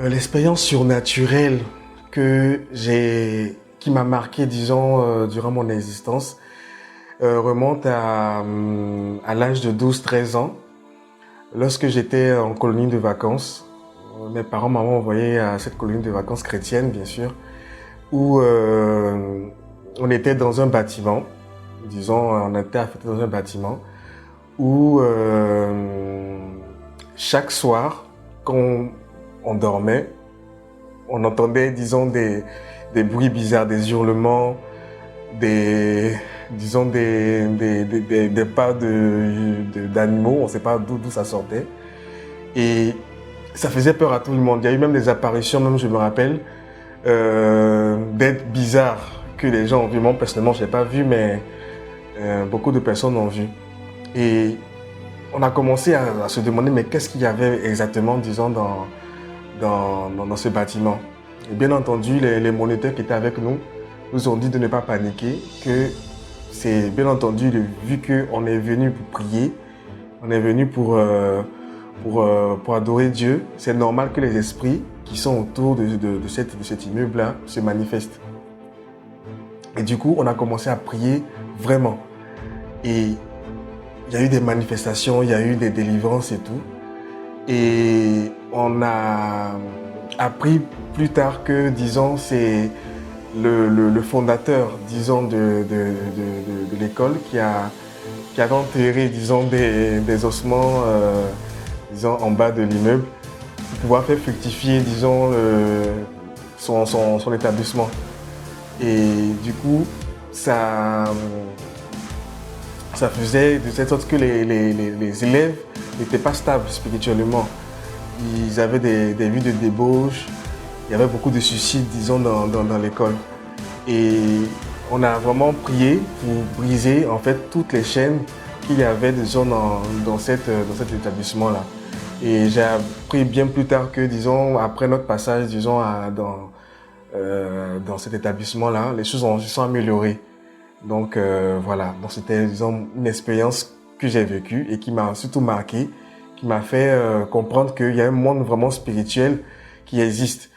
L'expérience surnaturelle qui m'a marqué, disons, durant mon existence, remonte à l'âge de 12-13 ans, lorsque j'étais en colonie de vacances. Mes parents m'avaient envoyé à cette colonie de vacances chrétienne, bien sûr, où on était dans un bâtiment, disons, on était affecté dans un bâtiment, où chaque soir, quand on dormait, on entendait, disons, des bruits bizarres, des hurlements, disons, des pas d'animaux, on ne sait pas d'où ça sortait. Et ça faisait peur à tout le monde. Il y a eu même des apparitions, même je me rappelle, d'êtres bizarres que les gens ont vu. Moi, personnellement, je n'ai pas vu, mais beaucoup de personnes ont vu. Et on a commencé à se demander, mais qu'est-ce qu'il y avait exactement, disons, dans ce bâtiment. Et bien entendu, les moniteurs qui étaient avec nous nous ont dit de ne pas paniquer, que c'est bien entendu, vu qu'on est venu pour prier, on est venu pour adorer Dieu, c'est normal que les esprits qui sont autour de cet immeuble-là se manifestent. Et du coup, on a commencé à prier vraiment. Et il y a eu des manifestations, il y a eu des délivrances et tout. Et on a appris plus tard que, disons, c'est le fondateur, disons, de l'école qui avait enterré, disons, des ossements, disons, en bas de l'immeuble pour pouvoir faire fructifier, disons, son établissement. Et du coup, ça faisait de cette sorte que les élèves n'étaient pas stables spirituellement. Ils avaient des vues de débauche, il y avait beaucoup de suicides, disons, dans l'école. Et on a vraiment prié pour briser, en fait, toutes les chaînes qu'il y avait, disons, dans cet établissement-là. Et j'ai appris bien plus tard que, disons, après notre passage, disons, dans cet établissement-là, les choses se sont améliorées. Donc voilà, donc c'était, disons, une expérience que j'ai vécue et qui m'a surtout marqué, qui m'a fait comprendre qu'il y a un monde vraiment spirituel qui existe.